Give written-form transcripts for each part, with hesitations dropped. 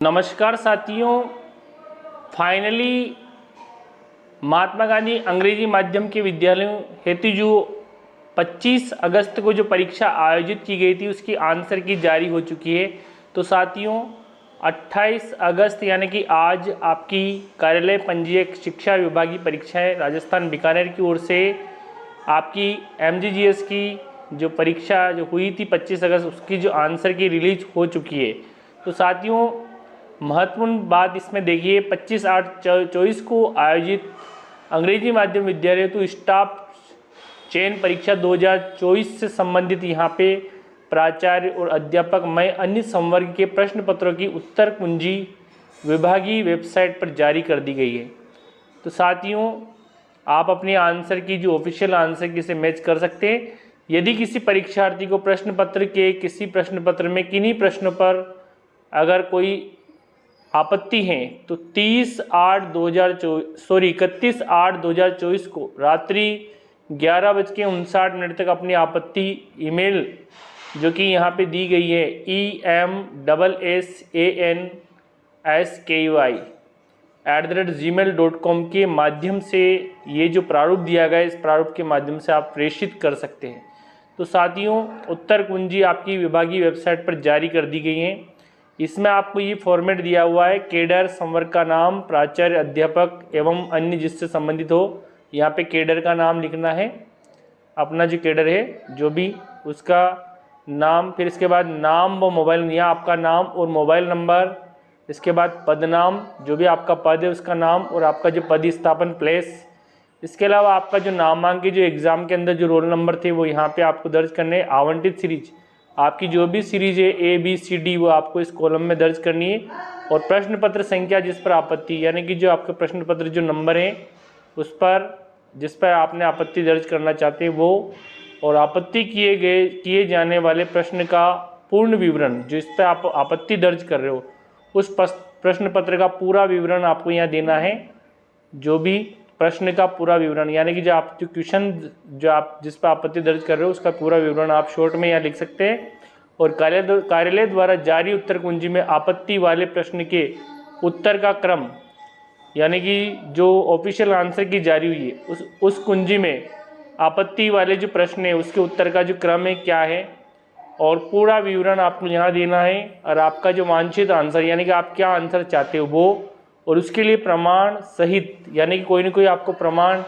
नमस्कार साथियों, फाइनली महात्मा गांधी अंग्रेजी माध्यम के विद्यालयों हेतु जो 25 अगस्त को जो परीक्षा आयोजित की गई थी उसकी आंसर की जारी हो चुकी है। तो साथियों 28 अगस्त यानी कि आज आपकी कार्यालय पंजीयक शिक्षा विभागीय परीक्षाएं राजस्थान बीकानेर की ओर से आपकी MGGS की जो परीक्षा जो हुई थी 25 अगस्त उसकी जो आंसर की रिलीज हो चुकी है। तो साथियों महत्वपूर्ण बात इसमें देखिए 25/8/24 को आयोजित अंग्रेजी माध्यम विद्यालय तो स्टाफ चयन परीक्षा 2024 से संबंधित यहाँ पे प्राचार्य और अध्यापक में अन्य संवर्ग के प्रश्न पत्रों की उत्तर कुंजी विभागीय वेबसाइट पर जारी कर दी गई है। तो साथियों आप अपने आंसर की जो ऑफिशियल आंसर की से मैच कर सकते हैं। यदि किसी परीक्षार्थी को प्रश्न पत्र के किसी प्रश्न पत्र में किन्हीं प्रश्नों पर अगर कोई आपत्ति है तो 31/8/2024 को रात्रि 11:59 तक अपनी आपत्ति ईमेल जो कि यहाँ पे दी गई है emssansky@gmail.com के माध्यम से ये जो प्रारूप दिया गया है इस प्रारूप के माध्यम से आप प्रेषित कर सकते हैं। तो साथियों उत्तर कुंजी आपकी विभागीय वेबसाइट पर जारी कर दी गई है। इसमें आपको ये फॉर्मेट दिया हुआ है केडर संवर्ग का नाम प्राचार्य अध्यापक एवं अन्य जिससे संबंधित हो। यहाँ पे केडर का नाम लिखना है, अपना जो केडर है जो भी उसका नाम, फिर इसके बाद नाम व मोबाइल यहाँ आपका नाम और मोबाइल नंबर, इसके बाद पद नाम जो भी आपका पद है उसका नाम और आपका जो पद स्थापन प्लेस, इसके अलावा आपका जो नामांकित जो एग्ज़ाम के अंदर जो रोल नंबर थे वो यहाँ पे आपको दर्ज करने। आवंटित सीरीज आपकी जो भी सीरीज है ABCD वो आपको इस कॉलम में दर्ज करनी है और प्रश्न पत्र संख्या जिस पर आपत्ति यानी कि जो आपके प्रश्न पत्र जो नंबर है उस पर जिस पर आपने आपत्ति दर्ज करना चाहते हैं वो और आपत्ति किए जाने वाले प्रश्न का पूर्ण विवरण जो इस पर आप आपत्ति दर्ज कर रहे हो उस प्रश्न पत्र का पूरा विवरण आपको यहाँ देना है। जो भी प्रश्न का पूरा विवरण यानी कि जो आप जो क्वेश्चन जो आप जिस पर आपत्ति दर्ज कर रहे हो उसका पूरा विवरण आप शॉर्ट में यहाँ लिख सकते हैं और कार्यालय द्वारा जारी उत्तर कुंजी में आपत्ति वाले प्रश्न के उत्तर का क्रम यानी कि जो ऑफिशियल आंसर की जारी हुई है उस कुंजी में आपत्ति वाले जो प्रश्न है उसके उत्तर का जो क्रम है क्या है और पूरा विवरण आपको यहाँ देना है और आपका जो वांछित आंसर यानी कि आप क्या आंसर चाहते हो वो और उसके लिए प्रमाण सहित यानी कि कोई ना कोई आपको प्रमाण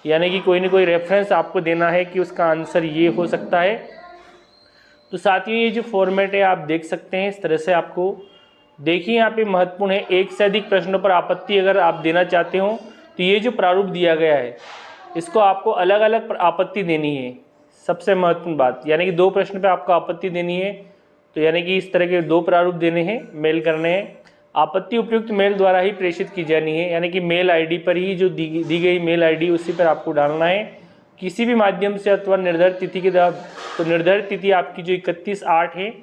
यानी कि कोई ना कोई रेफरेंस आपको देना है कि उसका आंसर ये हो सकता है। तो साथियों ये जो फॉर्मेट है आप देख सकते हैं इस तरह से आपको देखिए यहाँ पे महत्वपूर्ण है एक से अधिक प्रश्नों पर आपत्ति अगर आप देना चाहते हो तो ये जो प्रारूप दिया गया है इसको आपको अलग अलग आपत्ति देनी है। सबसे महत्वपूर्ण बात यानी कि 2 प्रश्न पे आपको आपत्ति देनी है तो यानी कि इस तरह के 2 प्रारूप देने हैं, मेल करने हैं। आपत्ति उपयुक्त मेल द्वारा ही प्रेषित की जानी है यानी कि मेल आईडी पर ही जो दी गई मेल आईडी उसी पर आपको डालना है किसी भी माध्यम से अथवा निर्धारित तिथि के द्वारा। तो निर्धारित तिथि आपकी जो 31/8 है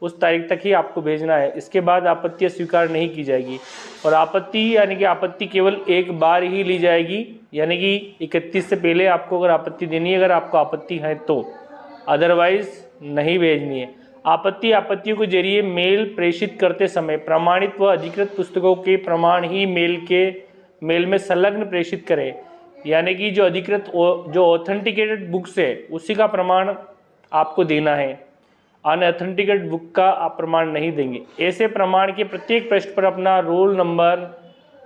उस तारीख तक ही आपको भेजना है। इसके बाद आपत्ति स्वीकार नहीं की जाएगी और आपत्ति यानी कि आपत्ति केवल एक बार ही ली जाएगी यानी कि 31 से पहले आपको अगर आपत्ति देनी है अगर आपको आपत्ति है तो, अदरवाइज नहीं भेजनी है। आपत्तियों के जरिए मेल प्रेषित करते समय प्रमाणित व अधिकृत पुस्तकों के प्रमाण ही मेल में संलग्न प्रेषित करें यानी कि जो अधिकृत जो ऑथेंटिकेटेड बुक्स है उसी का प्रमाण आपको देना है, अनऑथेंटिकेटेड बुक का आप प्रमाण नहीं देंगे। ऐसे प्रमाण के प्रत्येक पृष्ठ पर अपना रोल नंबर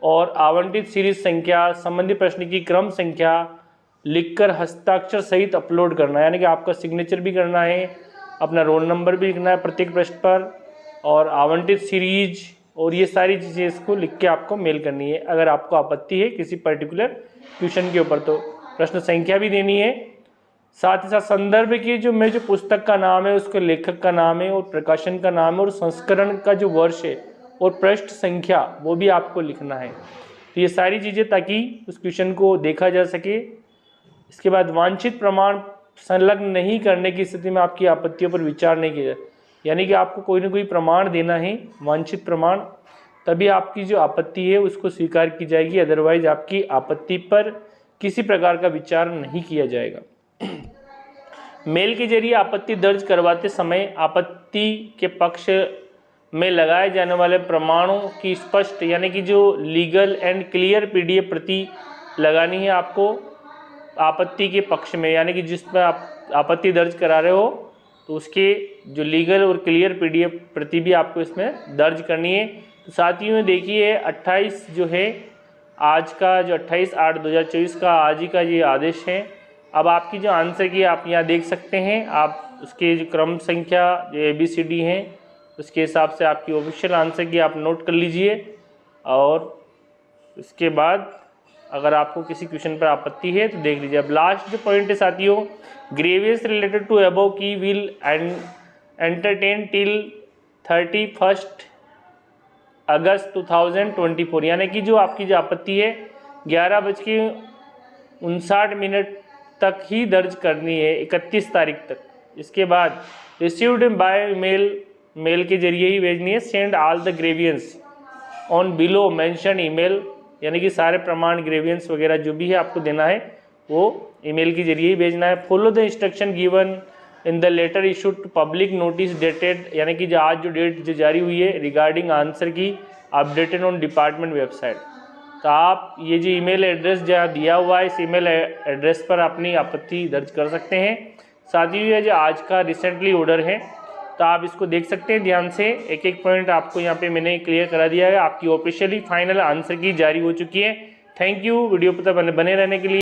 और आवंटित सीरीज संख्या संबंधित प्रश्न की क्रम संख्या लिखकर हस्ताक्षर सहित अपलोड करना यानी कि आपका सिग्नेचर भी करना है, अपना रोल नंबर भी लिखना है प्रत्येक पृष्ठ पर और आवंटित सीरीज और ये सारी चीज़ें इसको लिख के आपको मेल करनी है। अगर आपको आपत्ति है किसी पर्टिकुलर क्वेश्चन के ऊपर तो प्रश्न संख्या भी देनी है, साथ ही साथ संदर्भ की जो पुस्तक का नाम है उसके लेखक का नाम है और प्रकाशन का नाम है और संस्करण का जो वर्ष है और पृष्ठ संख्या वो भी आपको लिखना है। तो ये सारी चीज़ें ताकि उस क्वेश्चन को देखा जा सके। इसके बाद वांछित प्रमाण संलग्न नहीं करने की स्थिति में आपकी आपत्तियों पर विचार नहीं किया जाए यानी कि आपको कोई ना कोई प्रमाण देना है वांछित प्रमाण, तभी आपकी जो आपत्ति है उसको स्वीकार की जाएगी, अदरवाइज आपकी आपत्ति पर किसी प्रकार का विचार नहीं किया जाएगा। मेल के जरिए आपत्ति दर्ज करवाते समय आपत्ति के पक्ष में लगाए जाने वाले प्रमाणों की स्पष्ट यानी कि जो लीगल एंड क्लियर PDF प्रति लगानी है आपको आपत्ति के पक्ष में, यानी कि जिस पर आप आपत्ति दर्ज करा रहे हो तो उसके जो लीगल और क्लियर PDF प्रति भी आपको इसमें दर्ज करनी है। तो साथियों देखिए 28 जो है आज का जो 28/8/2024 का आज ही का ये आदेश है। अब आपकी जो आंसर की आप यहाँ देख सकते हैं, आप उसके जो क्रम संख्या जो ABCD हैं उसके हिसाब से आपकी ऑफिशियल आंसर की आप नोट कर लीजिए। और उसके बाद अगर आपको किसी क्वेश्चन पर आपत्ति है तो देख लीजिए। अब लास्ट जो पॉइंट है साथियों, ग्रेवियस रिलेटेड टू अबव की विल एंटरटेन टिल 31 अगस्त 2024, यानी कि जो आपकी जो आपत्ति है 11:59 तक ही दर्ज करनी है, 31 तारीख तक। इसके बाद रिसीव्ड बाय मेल के जरिए ही भेजनी है। Send all the grievance on below mention email, यानी कि सारे प्रमाण ग्रेवियंस वगैरह जो भी है आपको देना है वो ईमेल के जरिए ही भेजना है। Follow the instruction given in the letter issued to public notice dated, यानी कि जो आज जो डेट जो जारी हुई है रिगार्डिंग आंसर की अपडेटेड ऑन डिपार्टमेंट वेबसाइट। तो आप ये जो ईमेल एड्रेस जहाँ दिया हुआ है इस ईमेल एड्रेस पर अपनी आपत्ति दर्ज कर सकते हैं। साथ ही ये जो आज का रिसेंटली ऑर्डर है तो आप इसको देख सकते हैं ध्यान से, एक एक पॉइंट आपको यहाँ पे मैंने क्लियर करा दिया है। आपकी ऑफिशियली फाइनल आंसर की जारी हो चुकी है। थैंक यू वीडियो पर बने रहने के लिए।